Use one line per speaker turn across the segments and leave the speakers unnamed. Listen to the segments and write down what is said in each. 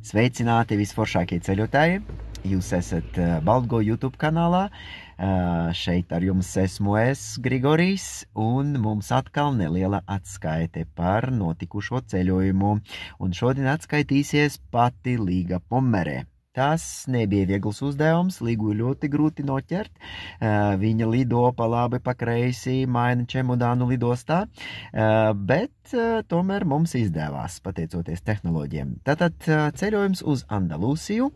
Sveicināti visforšākie ceļotāji! Jūs esat Baltgo YouTube kanālā. Šeit ar jums esmu es, Grigorijs, un mums atkal neliela atskaite par notikušo ceļojumu. Un šodien atskaitīsies pati Līga Pomerē. Tas nebija viegls uzdevums, Līgu ļoti grūti noķert. Viņa lido pa labi, pa kreisi, maina čemodānu lidostā, bet tomēr mums izdevās, pateicoties tehnoloģiem. Tātad ceļojums uz Andalūsiju.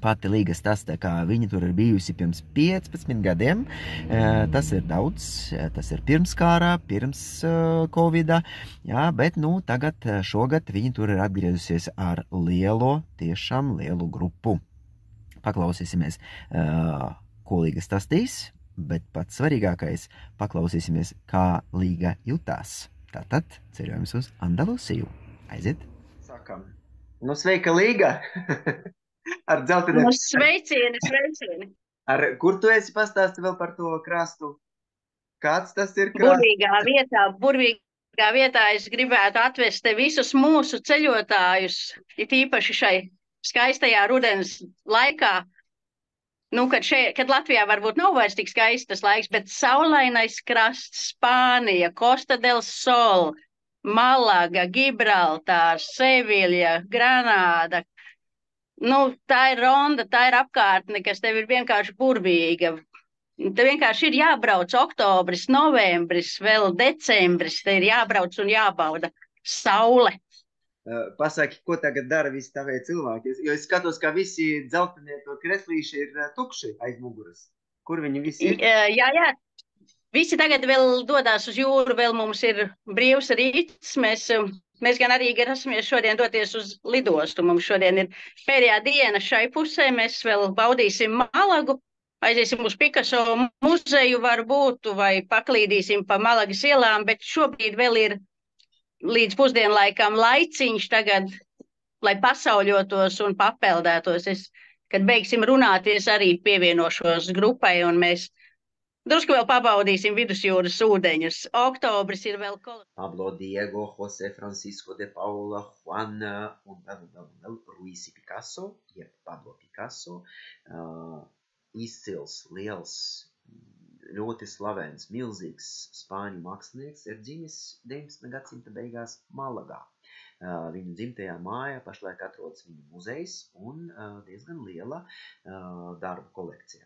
Pati Līga stāsta, ka viņa tur ir bijusi pirms 15 gadiem. Tas ir daudz, tas ir pirms kārā, pirms Covida, jā, bet tagad šogad viņa tur ir atgriezusies ar tiešām lielu grupu. Paklausīsimies, ko Līga stāstīs, bet pats svarīgākais paklausīsimies, kā Līga jutās. Tātad ceļojums uz Andalūsiju. Aiziet!
Sākam. Sveika, Līga! Ar dzelteniem.
Sveicieni.
Kur tu esi, pastāsti vēl par to krastu? Kāds tas ir krasts?
Burvīgā vietā es gribētu atvest te visus mūsu ceļotājus, it īpaši šai skaistajā rudens laikā. Kad Latvijā varbūt nav vairs tik skaistas laiks, bet saulainais krasts, Spānija, Costa del Sol, Malaga, Gibraltārs, Sevilja, Granāda. Tā ir ronda, tā ir apkārtne, kas tev ir vienkārši burvīga. Te vienkārši ir jābrauc oktobris, novembris, vēl decembris, te ir jābrauc un jābauda saule.
Pasaki, ko tagad dara visi tavēji cilvēki? Jo es skatos, ka visi dzeltenie to kreslīši ir tukši aiz muguras. Kur viņi visi ir?
Jā. Visi tagad vēl dodās uz jūru, vēl mums ir brīvs rīts. Mēs gan arī grasamies šodien doties uz lidostu. Mums šodien ir pēdējā diena šai pusē. Mēs vēl baudīsim Malagu, aiziesim uz Picasso muzeju varbūt, vai paklīdīsim pa Malagas ielām, bet šobrīd vēl ir līdz pusdienlaikam laiciņš tagad, lai pasauļotos un papeldētos. Kad beigsim runāties, arī pievienošos grupai, un mēs drusku vēl pabaudīsim vidusjūras ūdeņus. Oktobris ir vēl
Pablo, Diego, José Francisco de Paula, Juan un vēl Ruisi Picasso, jeb Pablo Picasso. Izcils, liels, ļoti slavens, milzīgs spāņu mākslinieks ir dzimis 19. gadsimta beigās Malagā. Viņa dzimtajā mājā pašlaik atrodas viņa muzejs un diezgan liela darbu kolekcija.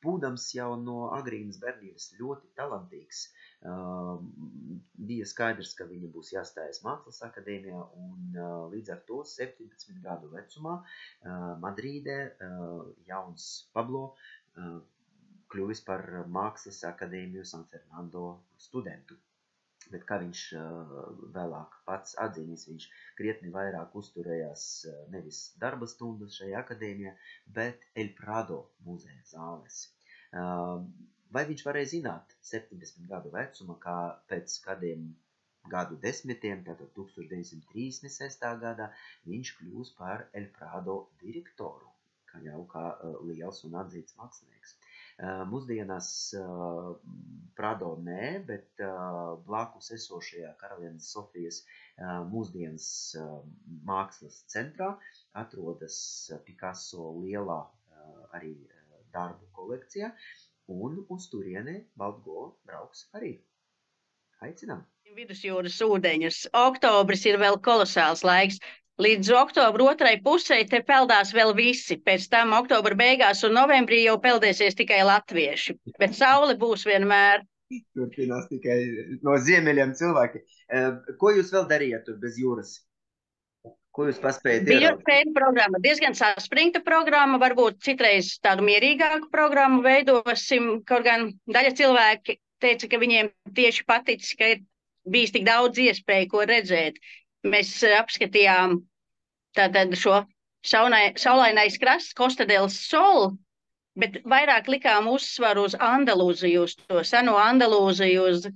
Būdams jau no agrīnas bērnības ļoti talantīgs, bija skaidrs, ka viņa būs jāstājas Mākslas akadēmijā, un līdz ar to 17 gadu vecumā Madrīdē jauns Pablo kļuvis par Mākslas akadēmiju San Fernando studentu. Bet kā viņš vēlāk pats atzīmīs, viņš krietni vairāk uzturējās nevis darba stundas šajā akadēmijā, bet El Prado muzeja zāles. Vai viņš varēja zināt 70 gadu vecuma, kā pēc kādiem gadu desmitiem, tātad 1936. gadā, viņš kļūs par El Prado direktoru, kā liels un atzīts mākslinieks. Mūsdienās Prado nē, bet blakus esošajā Karalienes Sofijas mūsdienas mākslas centrā atrodas Picasso lielā arī darbu kolekcijā, un uz turieni Baltgo brauks arī. Aicinām!
Vidusjūras ūdeņus. Oktobris ir vēl kolosāls laiks. Līdz oktobra otrai pusē te peldās vēl visi. Pēc tam oktobra beigās un novembrī jau peldēsies tikai latvieši. Bet saule būs vienmēr.
Turpinās tikai no ziemeļiem cilvēki. Ko jūs vēl darījāt tur bez jūras? Ko jūs paspējat ieraugt?
Bija programma, diezgan saspringta programma, varbūt citreiz tādu mierīgāku programmu veidosim, kaut gan daļa cilvēki teica, ka viņiem tieši paticis, ka ir bijis tik daudz iespēju, ko redzēt. Mēs apskatījām tātad šo saulainais krasts, Costa del Sol, bet vairāk likām uzsvaru uz Andalūziju, uz to seno Andalūziju, uz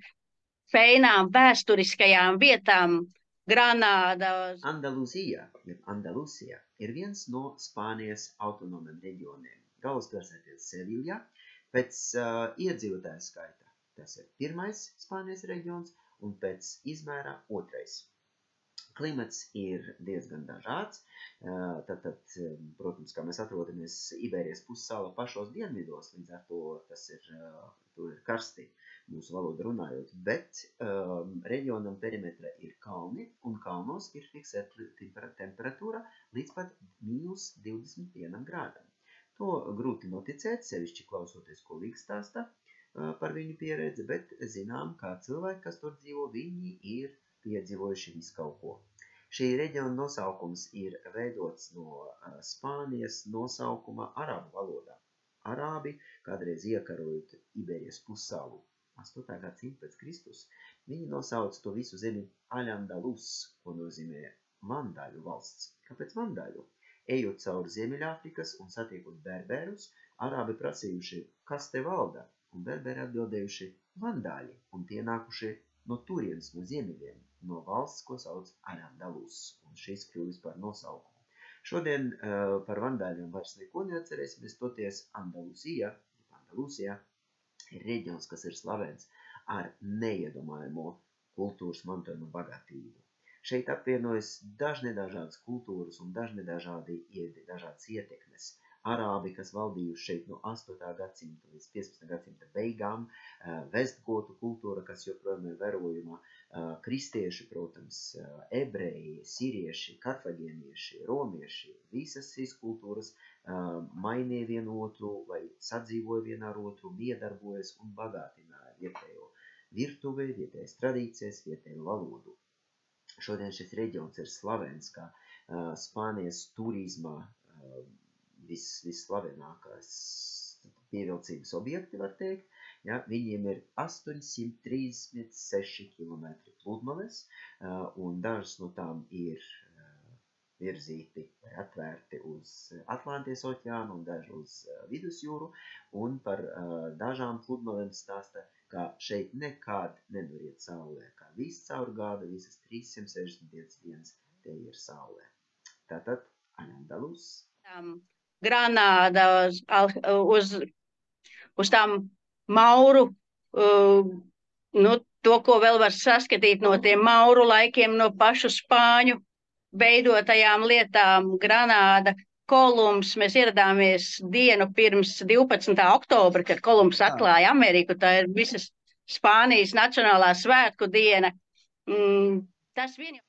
feinām, vēsturiskajām vietām, Granāda.
Andalūsija ir viens no Spānijas autonomiem reģioniem. Galvaspilsēta ir Seviljā. Pēc iedzīvotāju skaita tas ir pirmais Spānijas reģions un pēc izmēra otrais. Klimats ir diezgan dažāds. Tātad, protams, kā mēs atrodamies Iberijas pussala pašos dienvidos, līdz ar to tas tur ir karsti mūsu valodu runājot, bet reģionam perimetra ir kalni, un kalnos ir fiksēta temperatūra līdz pat -21 grādam. To grūti noticēt, sevišķi klausoties, ko Līgs stāsta par viņu pieredzi, bet zinām, kā cilvēki, kas tur dzīvo, viņi ir piedzīvojuši visu kaut ko. Šī reģiona nosaukums ir veidots no Spānijas nosaukuma arābu valodā. Arābi kādreiz iekarojot Iberijas pussalu 8. gadsimta pēc Kristus, viņi nosauc to visu zemi Al-Andalus, ko nozīmē Vandaļu valsts. Kāpēc Vandaļu? Ejot cauri Ziemeļāfrikas un satiekot berbērus, arābi prasījuši, kas te valda, un berbēri atbildējuši Vandāļi, un tie nākuši no turienes, no ziemeļiem, no valsts, ko sauc Al-Andalus, un šis kļuvis par nosaukumu. Šodien par Vandāļiem vairs neko neatcerēsimies, toties Andalusija ir reģions, kas ir slavens ar neiedomājamo kultūras mantojuma bagātību. Šeit apvienojas dažādas kultūras un dažādas ietekmes. Arābi, kas valdījuši šeit no 8. gadsimta līdz 15. gadsimta beigām, vestgotu kultūra, kas joprojām ir vērojama, kristieši, protams, ebreji, sirieši, karfagēnieši, romieši, visas šīs kultūras mainīja vienu otru vai sadzīvoja vienā ar otru, miedarbojas un bagātināja vietējo virtuvi, vietējas tradīcijas, vietējo valodu. Šodien šis reģions ir slavens kā Spānijas turisma visslavenākās pievilcības objekti, var teikt. Ja, viņiem ir 836 km pludmales, un dažas no tām ir virzīti vai atvērti uz Atlantijas oķeānu un daži uz Vidusjūru, un par dažām pludmalēm stāsta, ka šeit nekad nenoriet saulē, kā viss caur gadu, visas 365 dienas te ir saulē. Tātad Al-Andalus.
Granāda uz tām mauru, to, ko vēl var saskatīt no tiem mauru laikiem, no pašu spāņu veidotajām lietām. Granāda, Kolumbs, mēs ieradāmies dienu pirms 12. oktobra, kad Kolumbs atklāja Ameriku. Tā ir visas Spānijas nacionālā svētku diena. Tas vien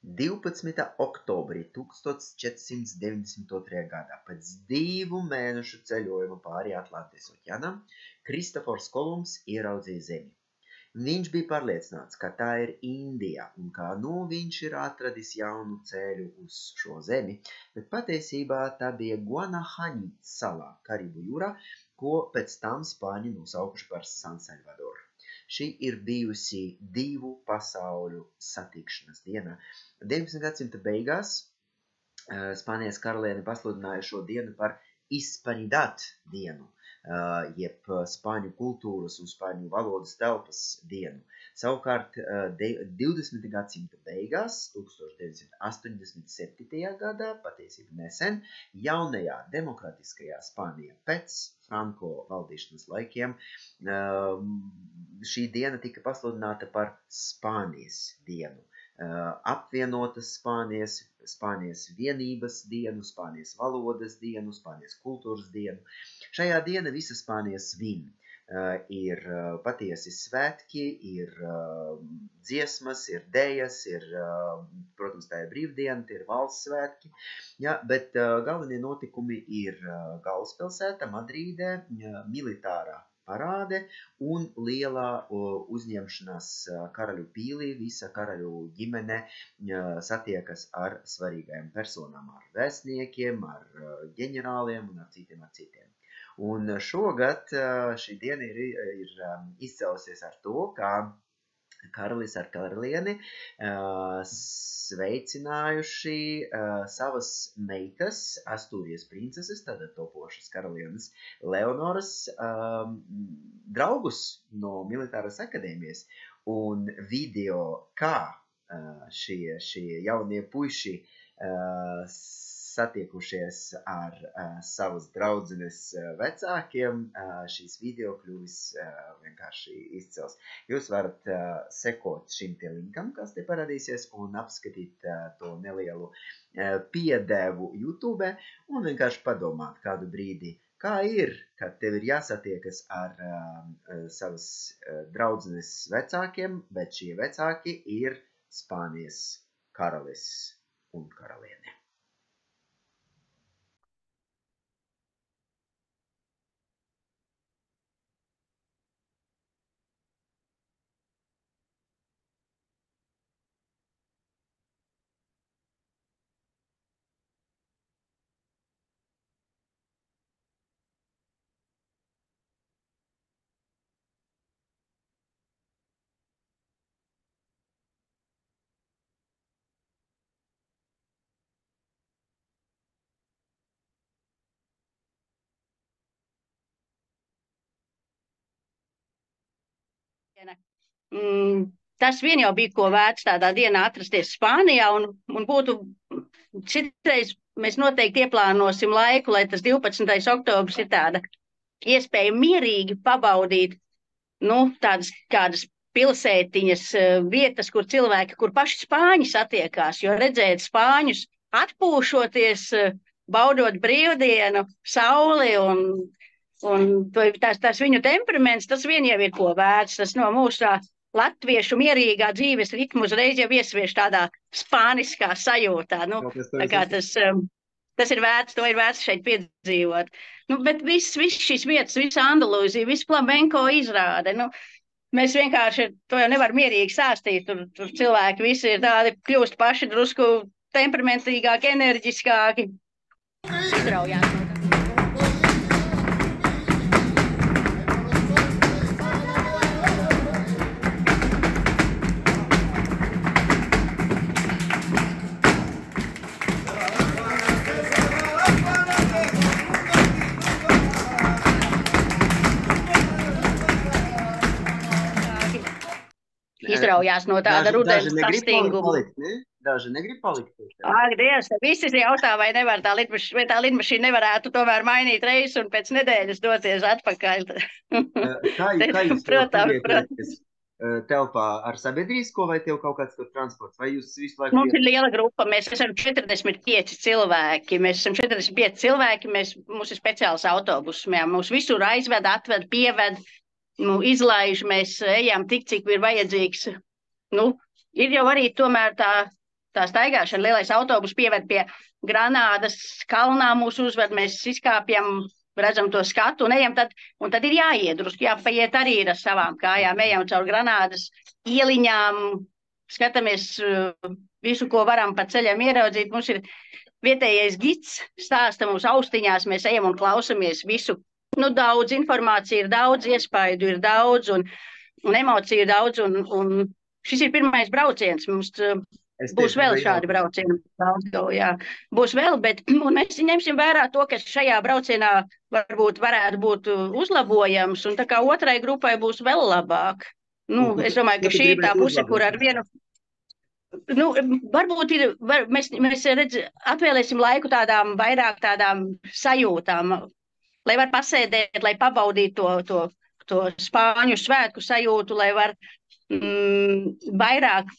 12. oktobrī 1492. gadā, pēc 2 mēnešu ceļojuma pāri Atlantijas oķeānam, Kristofors Kolumbs ieraudzīja zemi. Viņš bija pārliecināts, ka tā ir Indija un kā viņš ir atradis jaunu ceļu uz šo zemi, bet patiesībā tā bija Guanahaņi salā, Karibu jūrā, ko pēc tam Spāņi nosaukuši par San Salvador. Šī ir bijusi 2 pasauļu satikšanas diena. 19. gadsimta beigās Spānijas karaliene pasludināja šo dienu par Hispanidad dienu, jeb spāņu kultūras un spāņu valodas telpas dienu. Savukārt 20. gadsimta beigās, 1987. gadā, patiesībā nesen, jaunajā demokratiskajā Spānijā pēc Franko valdīšanas laikiem, šī diena tika pasludināta par Spānijas dienu. Apvienotas Spānijas vienības dienu, Spānijas valodas dienu, Spānijas kultūras dienu. Šajā diena visa Spānija svin. Ir patiesi svētki, ir dziesmas, ir dejas, ir, protams, tā ir brīvdiena, tie ir valsts svētki, ja, bet galvenie notikumi ir galvaspilsēta Madrīdē, militārā parāde un lielā uzņemšanās karaļu pīlī. Visa karaļu ģimene satiekas ar svarīgajām personām, ar vēstniekiem, ar ģenerāliem un ar citiem. Un šogad šī diena ir izcēlusies ar to, ka karalis ar karalieni sveicinājuši savas meitas, Astūrijas princeses, tātad topošas karalienes Leonoras draugus no militāras akadēmijas. Un video, kā šie jaunie puiši satiekušies ar savas draudzenes vecākiem, šīs video kļuvis vienkārši izcils. Jūs varat sekot šim te linkam, kas te parādīsies, un apskatīt to nelielu piedevu YouTube un vienkārši padomāt kādu brīdi, kā ir, kad tev ir jāsatiekas ar savas draudzenes vecākiem, bet šie vecāki ir Spānijas karalis un karaliene.
Tas vien jau bija ko vērts tādā dienā atrasties Spānijā, un būtu citreiz mēs noteikti ieplānosim laiku, lai tas 12. oktobrs ir tāda iespēja mierīgi pabaudīt, tādas kādas pilsētiņas vietas, kur cilvēki, kur paši spāņi satiekās, jo redzēt spāņus atpūšoties, baudot brīvdienu, sauli un tās viņu temperaments, tas vien jau ir ko vērts, tas no mūsu latviešu mierīgā dzīves ritmu uzreiz jau iesvieš tādā spāniskā sajūtā. Tā kā tas ir vērts, to ir vērts šeit piedzīvot. Bet viss šīs vietas, visa Andalūzija, viss flamenko izrāde, mēs vienkārši to jau nevar mierīgi sāstīt, tur cilvēki visi ir tādi, kļūst paši drusku temperamentīgāki, enerģiskāki. Izraujās no tā. Izraujās no tāda rudens sastinguma.
Daži negrib palikt.
Ak, Dievs, visi jautā, vai nevar tā lidmašīna nevarētu tomēr mainīt reizi un pēc nedēļas doties atpakaļ.
Kā jūs protams, telpā ar sabiedrīsko vai tev kaut kāds tur transports? Vai jūs visu laiku...
Mums ir liela grupa, mēs esam 45 cilvēki. Mums ir speciāls autobus. Mūs visur aizved, atved, pieved. Izlaiž, mēs ejam tik, cik ir vajadzīgs. Ir jau arī tomēr tā staigāšana, lielais autobus pieved pie Granādas kalnā, mūs uzved, mēs izkāpjam, redzam to skatu un ejam un tad ir jāiedrusk, jāpaiet arī ar savām kājām, ejam caur Granādas ieliņām, skatāmies visu, ko varam pa ceļam ieraudzīt. Mums ir vietējais gids, stāsta mums austiņās, mēs ejam un klausamies visu. Daudz informācija ir daudz, iespaidu ir daudz un emociju ir daudz. Un šis ir pirmais brauciens. Mums būs vēl šādi braucieni. Būs vēl, bet mēs ņemsim vērā to, kas šajā braucienā varētu būt uzlabojams. Un tā kā otrai grupai būs vēl labāk. Es domāju, ka šī ir tā puse, kur ar vienu... Varbūt mēs atvēlēsim laiku vairāk tādām sajūtām, lai var pasēdēt, lai pabaudītu to spāņu svētku sajūtu, lai var vairāk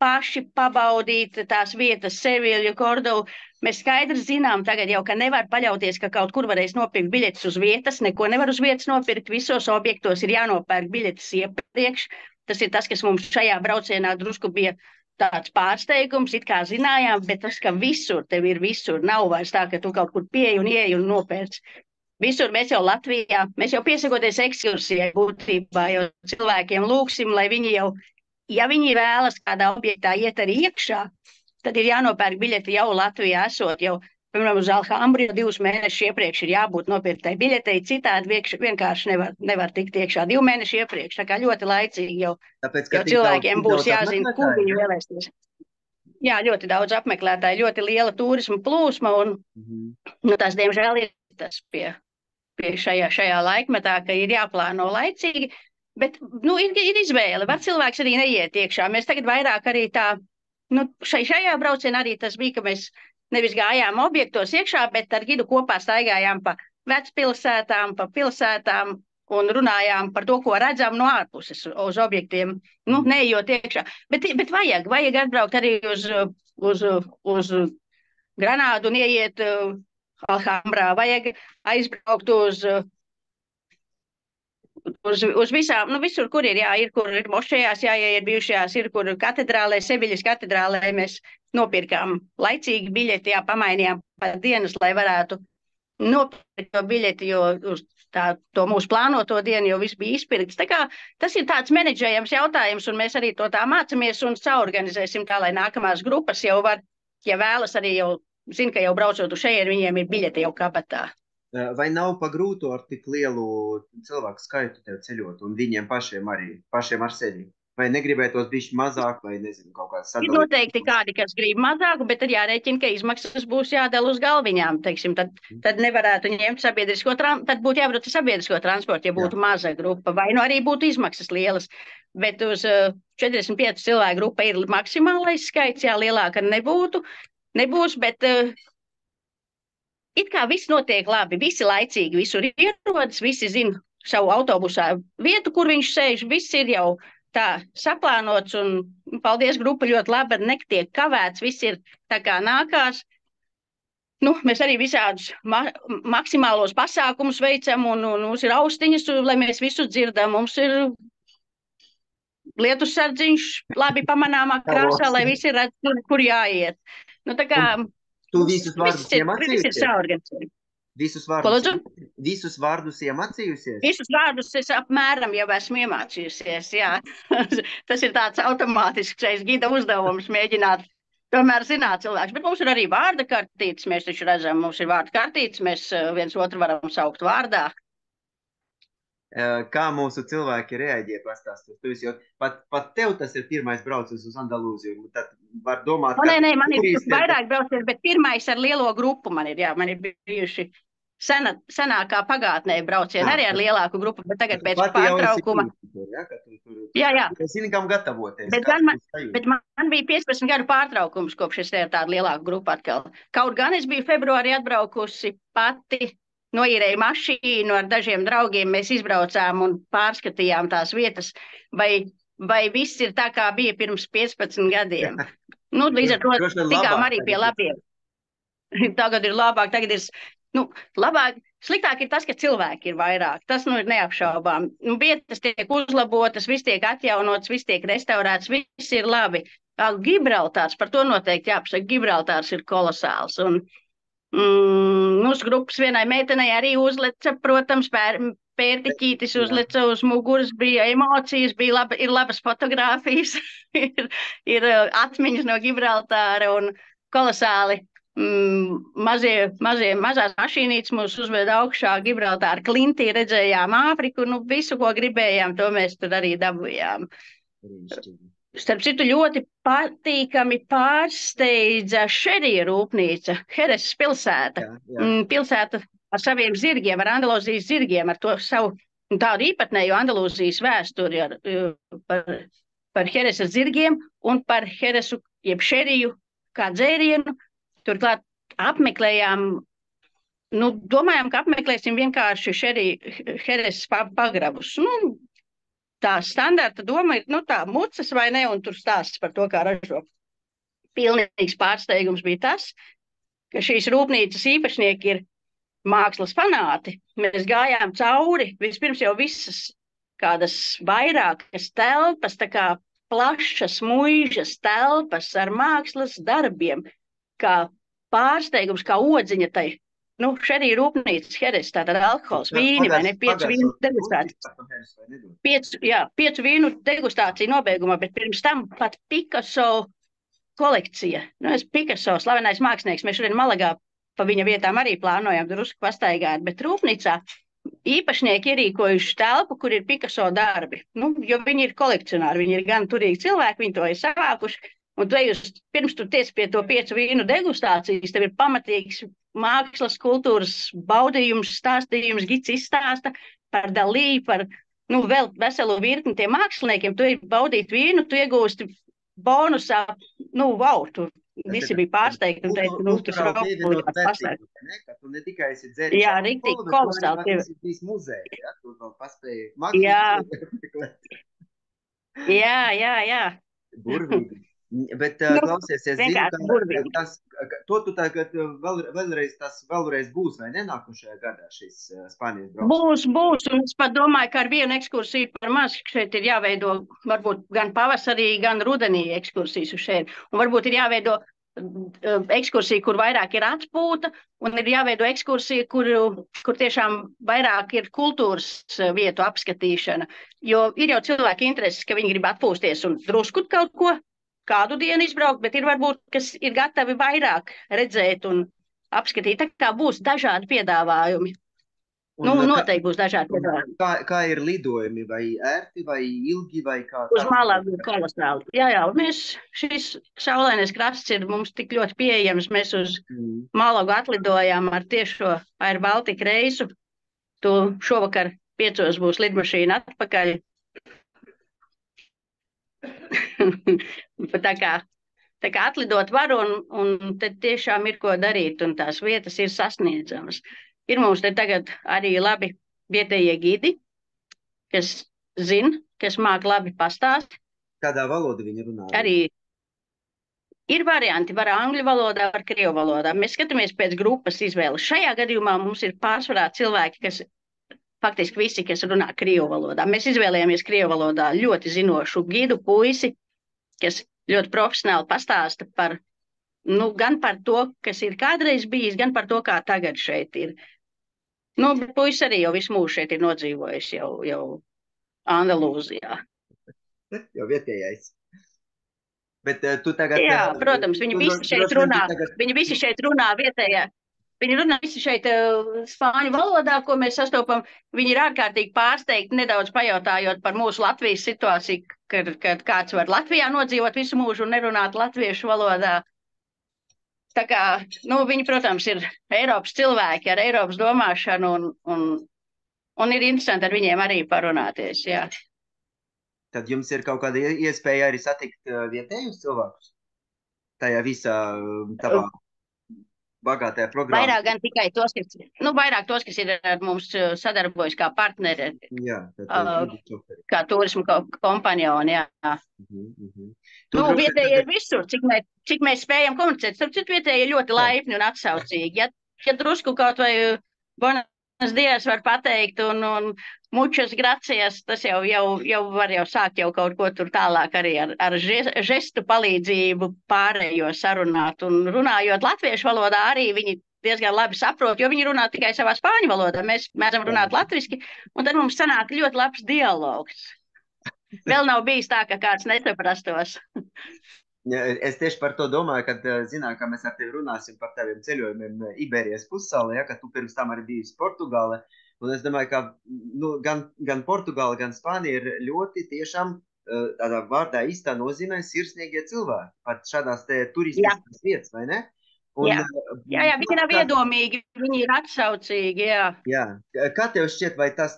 paši pabaudīt tās vietas, Sevilju, Kordovu. Mēs skaidri zinām tagad jau, ka nevar paļauties, ka kaut kur varēs nopirkt biļetes uz vietas, neko nevar uz vietas nopirkt, visos objektos ir jānopērk biļetes iepriekš. Tas ir tas, kas mums šajā braucienā drusku bija tāds pārsteigums, it kā zinājām, bet tas, ka visur, tev ir visur, nav vairs tā, ka tu kaut kur pieeji un ieeji un nopērci. Visur mēs jau Latvijā, mēs jau piesakoties ekskursijai būtībā, jo cilvēkiem lūksim, lai viņi jau, ja viņi vēlas kādā objektā iet arī iekšā, tad ir jānopērk biļeti jau Latvijā esot, jau, piemēram, uz Alhambru 2 mēnešus iepriekš ir jābūt nopirktai biļetei, citādi vienkārši nevar tikt iekšā 2 mēneši iepriekš, tā kā ļoti laicīgi jau, jo cilvēkiem būs jāzina, kur viņi vēlēsies. Jā, ļoti daudz apmeklētāju, ļoti liela turisma plūsma un tas, diemžēl, ir tas pie šajā laikmetā, ka ir jāplāno laicīgi, bet ir izvēle. Var cilvēks arī neiet iekšā. Mēs tagad vairāk arī šajā braucienā arī tas bija, ka mēs nevis gājām objektos iekšā, bet ar gidu kopā staigājām pa vecpilsētām, pa pilsētām un runājām par to, ko redzam no ārpuses uz objektiem, neejot iekšā. Bet vajag atbraukt arī uz Granādu un ieiet Alhambrā, vajag aizbraukt uz visām, visur, kur ir mošejās jāiet bijušajās, ir kur katedrālē, Seviļas katedrālē mēs nopirkām laicīgi biļeti, pamainījām pa dienas, lai varētu nopirkt to biļeti, jo uz to mūsu plānoto dienu jau viss bija izpirkts. Tā kā tas ir tāds menedžējams jautājums, un mēs arī to tā mācamies un saorganizēsim tā, lai nākamās grupas jau var, ja vēlas arī jau, zina, ka jau braucot uz šeit, viņiem ir biļeti jau kabatā.
Vai nav pa grūtu ar tik lielu cilvēku skaitu tev ceļot un viņiem pašiem ar sevi? Vai negribētos bišķi mazāk, vai nezinu, kaut kāds sadalīt?
Ir noteikti kādi, kas grib mazāku, bet tad jārēķina, ka izmaksas būs jādala uz galviņām, teiksim, tad nevarētu ņemt sabiedrisko transportu, tad būtu jābrauc ar sabiedrisko transportu, ja būtu maza grupa, vai arī būtu izmaksas lielas. Bet uz 45 cilvēku grupa ir maksimālais skaits, lielāka nebūs, bet it kā viss notiek labi, visi laicīgi, visur ierodas, visi zina savu autobusā vietu, kur viņš sēž, viss ir jau tā saplānots, un paldies, grupa ļoti labi, netiek kavēts, viss ir tā kā nākās. Mēs arī visādus maksimālos pasākumus veicam, un mums ir austiņas, lai mēs visu dzirdam, mums ir lietussardziņš labi pamanāmā krāsā, lai visi redz, kur jāiet. Tā kā
tu visus vārdus
iemācījusies?
Visus vārdus iemācījusies?
Visus vārdus es apmēram jau esmu iemācījusies, jā. Tas ir tāds automātisks gida uzdevums mēģināt tomēr zināt cilvēks. Bet mums ir arī vārda kartītes, mēs taču redzam, mums ir vārda kartītes, mēs viens otru varam saukt vārdā.
Kā mūsu cilvēki reaģē pastāstot? Jo pat tev tas ir pirmais brauciens uz Andalūziju. Tad var domāt,
ka... Nē, man ir vairāk brauciens, bet pirmais ar lielo grupu man ir bijuši senākā pagātnē braucieni arī ar lielāku grupu, bet tagad pēc pārtraukuma. Jā.
Zini, kam gatavoties.
Bet man bija 15 gadu pārtraukums, kopš es tādu lielāku grupu atkal. Kaut gan es biju februārī atbraukusi pati, noīrēju mašīnu ar dažiem draugiem, mēs izbraucām un pārskatījām tās vietas, vai viss ir tā, kā bija pirms 15 gadiem. Līdz ar to tikām arī pie labiem. Tagad ir labāk, labāk. Sliktāk ir tas, ka cilvēki ir vairāk. Tas ir neapšaubām. Vietas tiek uzlabotas, viss tiek atjaunots, viss tiek restaurēts, viss ir labi. Gibraltārs, par to noteikti jāpasaka, Gibraltārs ir kolosāls. Un mūsu grupas vienai meitenei arī uzleca, protams, pērtiķītis uzleca uz muguras, bija emocijas, ir labas fotogrāfijas, ir atmiņas no Gibraltāra un kolosāli mazās mašīnītes mūs uzveda augšā Gibraltāra klintī, redzējām Āfriku, visu, ko gribējām, to mēs tur arī dabujām. Starp citu, ļoti patīkami pārsteidza Šerija rūpnīca, Hereses pilsēta. Pilsēta ar saviem zirgiem, ar Andalūzijas zirgiem, ar to savu tādu īpatnēju Andalūzijas vēsturi par Hereses zirgiem un par Heresu, jeb Šeriju kā dzērienu. Turklāt apmeklējām, domājām, ka apmeklēsim vienkārši Hereses pagrabus. Tā standarta doma ir, tā mucas vai ne, un tur stāsts par to, kā ražo. Pilnīgs pārsteigums bija tas, ka šīs rūpnīcas īpašnieki ir mākslas fanāti. Mēs gājām cauri, vispirms jau visas kādas vairākas telpas, tā kā plašas muižas telpas ar mākslas darbiem, kā pārsteigums, kā odziņa tai. Šerija rūpnīcas Heres, tātad alkohols, vīni vai ne, 5 vīnu degustācija. 5 vīnu degustācija nobeigumā, bet pirms tam pat Picasso kolekcija. Picasso, slavenais mākslinieks, mēs šodien Malagā pa viņa vietām arī plānojam drusku pastaigāt, bet rūpnīcā īpašnieki ierīkojuši telpu, kur ir Picasso darbi. Jo viņi ir kolekcionāri, viņi ir gan turīgi cilvēki, viņi to ir savākuši. Un pirms tu tiec pie to 5 vīnu degustācijas, tev ir pamatīgs mākslas kultūras baudījums, stāstījums, gids izstāsta par Dalī, par vēl veselu virkni tiem māksliniekiem. Tu baudīt vīnu, tu iegūsti bonusā, tu Visi bija pārsteigti un teica, nu, tas ir
kultūrāli pievienota
obligāti pastāv.
vērtība, ne? Ka tu ne tikai esi dzēris
Jā,
alkoholu,
riktīgi
bet tu arī
kolosāli.
pat esi bijis muzejā, ja? Tu vēl paspēji
Jā.
mākslīgi.
Jā.
Burvīgi. Bet klausies, es zinu,
vienkārši burvīgi.
to tu tagad vēlreiz būs, vai ne, nākošajā gadā šis Spānijas brauks?
Būs, un es pat domāju, ka ar vienu ekskursiju par maz šeit ir jāveido varbūt gan pavasarī, gan rudenī ekskursijas uz šeit. Un varbūt ir jāveido ekskursija, kur vairāk ir atpūta, un ir jāveido ekskursija, kur tiešām vairāk ir kultūras vietu apskatīšana. Jo ir jau cilvēki intereses, ka viņi grib atpūsties un drusku kaut ko, kādu dienu izbraukt, bet ir varbūt, kas ir gatavi vairāk redzēt un apskatīt. Tā kā būs dažādi piedāvājumi. Noteikti būs dažādi piedāvājumi.
Kā ir lidojumi? Vai ērti, vai ilgi, vai kā?
Uz Malagu kolosāli. Jā, šis saulainais krasts ir mums tik ļoti pieejams. Mēs uz Malagu atlidojām ar tiešo Air Baltica reisu. Šovakar 5 būs lidmašīna atpakaļ. tā kā atlidot var un te tiešām ir ko darīt un tās vietas ir sasniedzamas. Ir mums te tagad arī labi vietējie gidi, kas zina, kas māk labi pastāst.
Kādā valodā viņi runā?
Arī ir varianti, var angļu valodā, var krievu valodā. Mēs skatāmies pēc grupas izvēles. Šajā gadījumā mums ir pārsvarā cilvēki, kas faktiski visi, kas runā krievu valodā. Mēs izvēlējāmies krievu valodā ļoti zinošu gidu puisi, kas ļoti profesionāli pastāsta par, gan par to, kas ir kādreiz bijis, gan par to, kā tagad šeit ir. Bet puisis arī jau visu mūžu šeit ir nodzīvojis jau Andalūzijā.
Jau vietējais. Bet tu tagad...
Jā, protams, viņi visi šeit runā vietējā. Viņi runā visi šeit spāņu valodā, ko mēs sastopam. Viņi ir ārkārtīgi pārsteigti, nedaudz pajautājot par mūsu Latvijas situāciju, kad kāds var Latvijā nodzīvot visu mūžu un nerunāt latviešu valodā. Tā kā, viņi, protams, ir Eiropas cilvēki ar Eiropas domāšanu un ir interesanti ar viņiem arī parunāties, jā.
Tad jums ir kaut kāda iespēja arī satikt vietējus cilvēkus? Tajā visā tavā bagātajā programmā.
Vairāk gan tikai tos, kas ir ar mums sadarbojas kā partneri, kā turismu kompanjoni, jā. Vietēji ir visur, cik mēs spējam komunicēt. Starp citu, vietēji ir ļoti laipni un atsaucīgi. Ja drusku kaut vai buenos dias var pateikt un muchas gracias, tas jau var sākt kaut ko tur tālāk arī ar žestu palīdzību pārējo sarunāt. Un runājot latviešu valodā arī viņi diezgan labi saprot, jo viņi runā tikai savā spāņu valodā. Mēs mēdzam runāt latviski, un tad mums sanāk ļoti labs dialogs. Vēl nav bijis tā, ka kāds nesaprastos.
Es tieši par to domāju, kad zinām, ka mēs ar tevi runāsim par taviem ceļojumiem Iberijas pussalē, ka tu pirms tam arī bijusi Portugāle. Un es domāju, ka gan Portugāla, gan Spānija ir ļoti tiešām tādā vārdā īstā nozīmē sirsnīgie cilvēki. Pat šādās te turistiskas vietas, vai ne?
Jā, viņi nav iedomīgi, viņi ir atsaucīgi, jā.
Jā. Kā tev šķiet, vai tas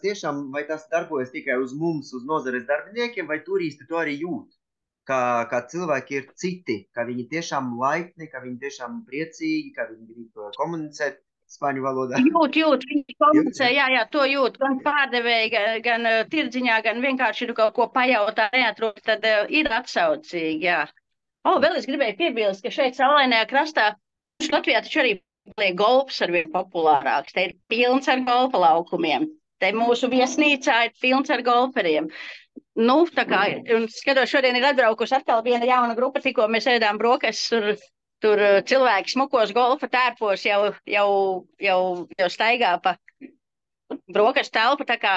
darbojas tikai uz mums, uz nozares darbiniekiem, vai turisti to arī jūt? Kā cilvēki ir citi, ka viņi tiešām laipni, ka viņi tiešām priecīgi, ka viņi grib komunicēt spāņu valodā.
Jūt, viņi komunicē, jā, to jūt, gan pārdevēji, gan tirdziņā, gan vienkārši kaut ko pajautā, neatrod, tad ir atsaucīgi, jā. Vēl es gribēju piebilst, ka šeit saulainajā krastā, Latvijā taču arī paliek golfs arvien populārāks, te ir pilns ar golfa laukumiem, te mūsu viesnīcā ir pilns ar golferiem. Tā kā, un skatos, šodien ir atbraukusi atkal viena jauna grupa, tikko mēs ēdām brokastis, tur cilvēki smukos golfa tērpos jau staigā pa brokastu telpu, tā kā,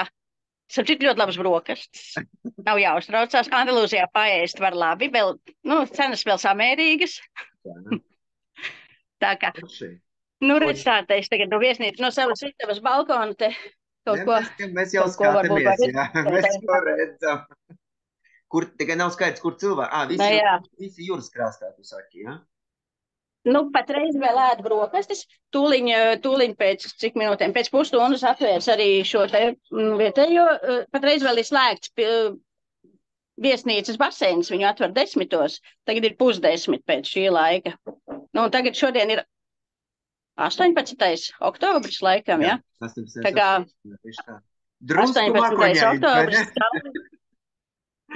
sapcīt ļoti labas brokastis. Nav jāuztraucās, Andalūzijā paēst var labi, vēl, cenas vēl samērīgas. Tā kā, redz tā, es tagad no viesnīcas, no savas istabas balkona te kaut ko.
Mēs jau skatāmies, jā, mēs jau redzam. Tikai nav skaidrs, kur cilvēki. Visi jūras krastā, tu saki, jā?
Patreiz vēl ēd brokastis. Tūliņ pēc cik minūtēm, pēc pusstundas atvērs arī šo te vietējo. Patreiz vēl ir slēgts viesnīcas baseinis, viņu atver 10, tagad ir 9:30 pēc šī laika. Nu, un tagad šodien ir 18. oktobris laikam, ja?
18.
Tā kā
tieši tā. Drusku
18.
makoņaini, vai
oktobris.
ne?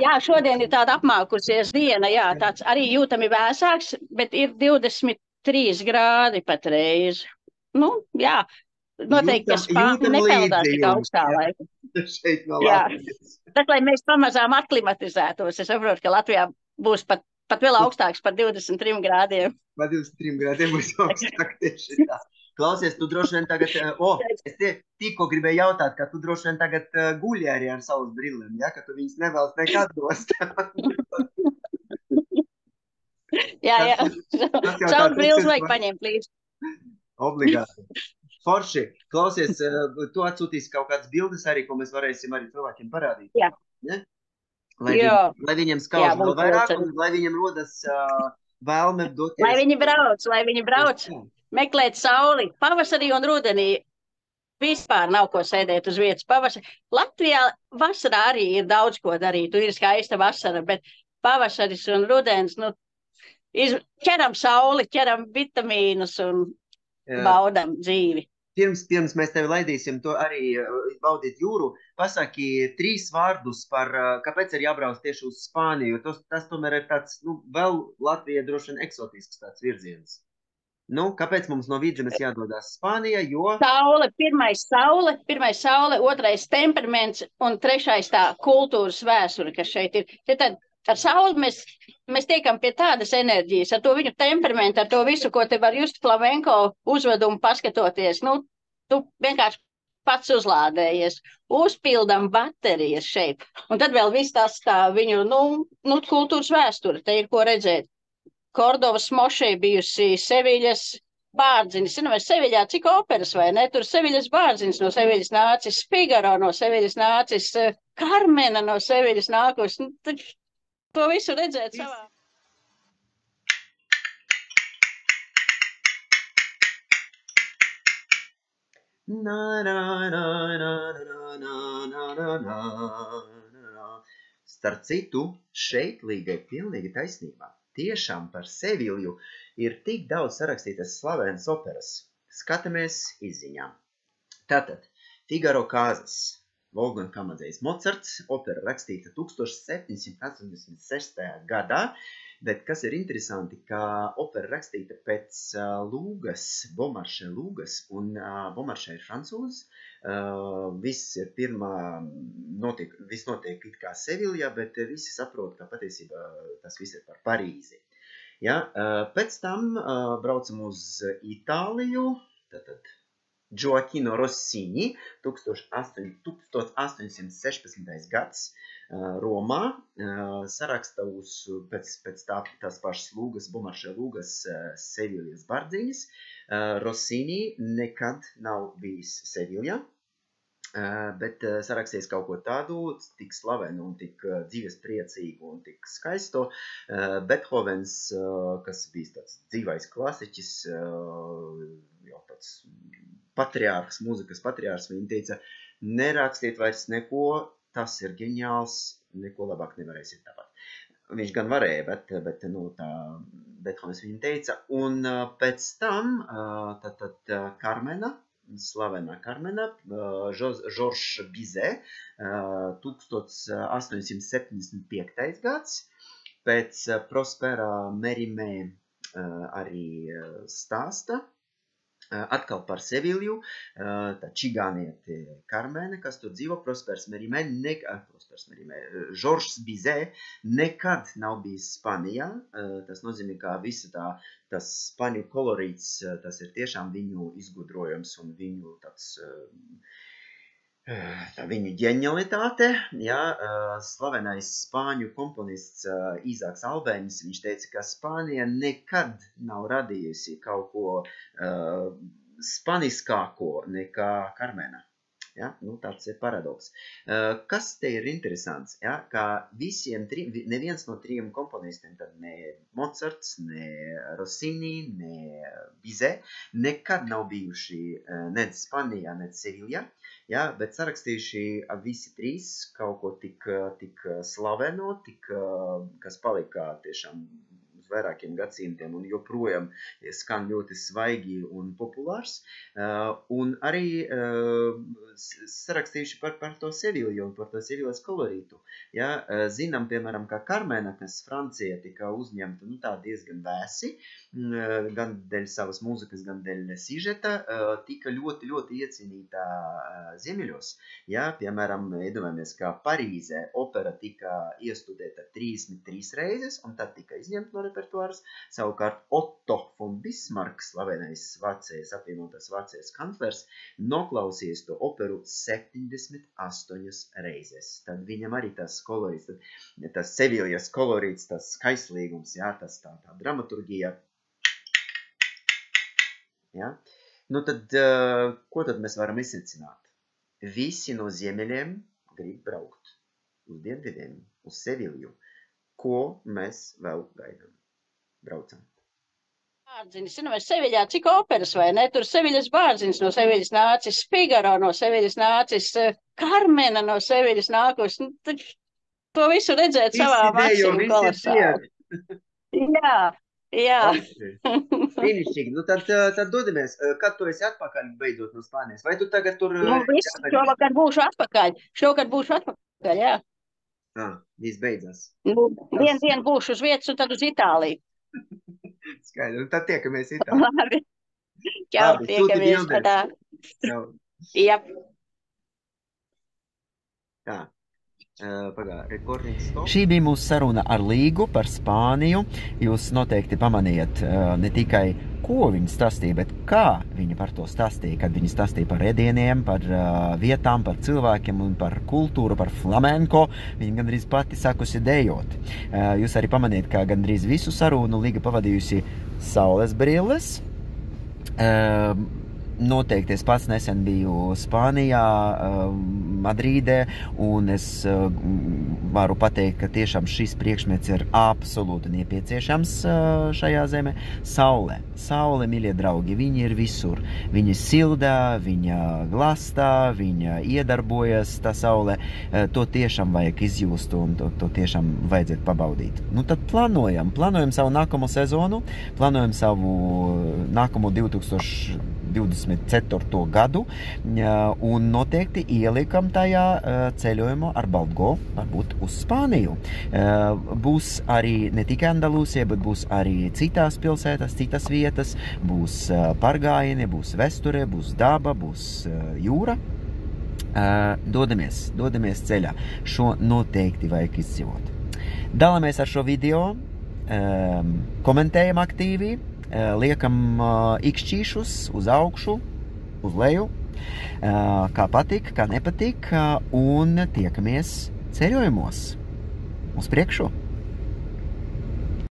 Jā, šodien ir tāda apmākusies diena, jā, tāds arī jūtami vēsāks, bet ir 23 grādi patreiz. Nu, jā, noteikti, ka Spāņi nepeldās tik augstā laika.
Šeit no
Jā.
Latvijas.
Bet, lai mēs pamazām aklimatizētos, es saprotu, ka Latvijā būs pat vēl augstāks par 23 grādiem.
Par 23 grādiem būs augstāk tieši tā. Klausies, tu droši vien tagad, es tikko gribēju jautāt, ka tu droši vien tagad guļi arī ar saules brillēm, ja, ka tu viņas nevēlas nekad dost.
Jā. Saules brilles vajag paņemt līdzi.
Obligāti. Forši, klausies, tu atsūtīsi kaut kādas bildes arī, ko mēs varēsim arī cilvēkiem parādīt.
Jā.
Ne? Lai viņiem skauž vēl vairāk un lai viņiem rodas vēlme doties.
Lai viņi brauc. Meklēt sauli. Pavasarī un rudenī vispār nav ko sēdēt uz vietas. Latvijā vasarā arī ir daudz ko darīt. Tur ir skaista vasara, bet pavasaris un rudens, nu, ķeram sauli, ķeram vitamīnus un baudam dzīvi.
Pirms mēs tevi laidīsim, to arī baudīt jūru, pasaki 3 vārdus par, kāpēc ir jābrauc tieši uz Spāniju. Tas tomēr ir tāds, nu, vēl Latvijai droši vien eksotisks tāds virziens. Nu, kāpēc mums no Vidzemes jādodās Spānijā, jo...
Pirmais saule, otrais temperaments un trešais tā kultūras vēsture, kas šeit ir. Tad ar sauli mēs tiekam pie tādas enerģijas, ar to viņu temperamentu, ar to visu, ko te var just flamenko uzvedumu paskatoties. Nu, tu vienkārši pats uzlādējies, uzpildam baterijas šeit. Un tad vēl viss tas tā viņu, nu, kultūras vēsture, te ir ko redzēt. Kordovas mošei bijusi Seviļas bārdzinis. Seviļā cik operas, vai ne? Tur Seviļas bārdzinis, no Seviļas nācis Figaro, no Seviļas nācis Karmena, no Seviļas nākus. Nu, to visu redzēt savā.
Starp citu, šeit Līgai pilnīgi taisnībā. Tiešām par Sevilju ir tik daudz sarakstītas slavenas operas. Skatāmies izziņā. Tātad, Figaro kāzas, Wolfgang Amadejs Mocarts, opera rakstīta 1786. gadā, bet kas ir interesanti, ka opera rakstīta pēc lūgas, Beaumarchais lūgas, un Beaumarchais ir francūzs. Viss notiek it kā Seviljā, bet visi saprot, ka patiesībā tas viss ir par Parīzi. Ja? Pēc tam braucam uz Itāliju, tātad Gioacchino Rossini, 1816. gads, Romā, saraksta pēc tās pašas lūgas, Beaumarchais lūgas Seviljas bārdziņas. Rossini nekad nav bijis Seviljā, bet saraksties kaut ko tādu, tik slavenu un tik dzīvespriecīgu un tik skaisto. Beethovens, kas bija tāds dzīvais klasiķis, jau tāds patriārhs, mūzikas patriārhs, viņi teica, nerakstiet vairs neko, tas ir ģeniāls, neko labāk nevarēsiet tāpat. Viņš gan varēja, bet nu, tā Beethovens viņam teica. Un pēc tam Carmena, slavenā Carmena, Georges Bizet, 1875. gads, pēc Prospera Mérimée arī stāsta. Atkal par Sevilju, tā čigāniete Karmēne, kas tur dzīvo, Prospers Mérimée, Georges Bizet nekad nav bijis Spānijā. Tas nozīmē, ka visa tas spaņu kolorīts, tas ir tiešām viņu izgudrojums un viņu tāds, viņu ģenialitāte. Ja, slavenais spāņu komponists Īzāks Albēnis, viņš teica, ka Spānija nekad nav radījusi kaut ko spaniskāko nekā Carmena. Ja? Nu, tāds ir paradoks. Kas te ir interesants? Ja? Kā visiem neviens no trim komponistiem, tad ne Mozarts, ne Rossini, ne Bizet, nekad nav bijuši nec Spanijā, nec Seviljā, ja? Bet sarakstījuši visi trīs kaut ko tik slaveno, kas palika tiešām uz vairākiem gadsimtiem un joprojām skan ļoti svaigi un populārs. Un arī sarakstījuši par to Sevilju un par to Seviljas kolorītu. Ja? Zinām, piemēram, kā Karmena, kas Francija tika uzņemta tā diezgan vēsi, gan dēļ savas mūzikas, gan dēļ sižeta, tika ļoti, ļoti iecienīta ziemeļos. Ja? Piemēram, iedomājamies, kā Parīzē opera tika iestudēta 33 reizes, un tad tika izņemta no repertuāras. Savukārt Otto von Bismarck, slavenais apvienotās Vācijas kanclers, noklausījis to operu 78 reizes. Tad viņam arī tas kolorīts, tas Seviljas kolorīts, tas skaistlīgums, jā, tas tā dramaturgija. Ja? Nu tad, ko tad mēs varam izsecināt? Visi no ziemeļiem grib braukt uz dienvidiem, uz Sevilju. Ko mēs vēl gaidām? Braucam.
Bārdziņas, mēs Seviļā cik operas, vai ne? Tur Seviļas Bārdziņas no Seviļas nācis, Figaro no Seviļas nācis, Karmena no Seviļas nākus. Nu, to visu redzēt savām acīm kolosāli. Jā.
Brīnišķīgi. Nu tad dodamies. Kad tu esi atpakaļ beidzot no Spānijas? Vai tu tagad tur...
Nu, viss, šovakar būšu atpakaļ, jā.
Viss beidzās.
Nu, vienu dienu būšu uz vietas un tad uz Itāliju.
Skaidri, un tad tiekamies Itālijā.
Labi. Čau, tiekamies. Jā.
Tā.
Šī bija mūsu saruna ar Līgu par Spāniju. Jūs noteikti pamanījat ne tikai, ko viņi stāstīja, bet kā viņi par to stāstīja, kad viņi stāstīja par ēdieniem, par vietām, par cilvēkiem un par kultūru, par flamenko. Viņi gandrīz pati sākusi dejot. Jūs arī pamanījat, ka gandrīz visu sarunu Līga pavadījusi saules brilles. Noteikti es pats nesen biju Spānijā, Madrīdē, un es varu pateikt, ka tiešām šis priekšmets ir absolūti nepieciešams šajā zemē. Saule, mīļie draugi, viņa ir visur. Viņa sildā, viņa glastā, viņa iedarbojas, tā saule. To tiešām vajag izjust un to tiešām vajadzētu pabaudīt. Nu tad plānojam savu nākamo sezonu, plānojam savu nākamo 2024. gadu un noteikti ielikam tajā ceļojumu ar Baltgo, varbūt uz Spāniju. Būs arī ne tikai Andalūsija, bet būs arī citās pilsētas, citas vietas, būs pārgājieni, būs vesture, būs daba, būs jūra. Dodamies ceļā. Šo noteikti vajag izdzīvot. Dalāmies ar šo video, komentējam aktīvi, liekam ikšķīšus uz augšu, uz leju, kā patīk, kā nepatīk, un tiekamies ceļojumos uz priekšu.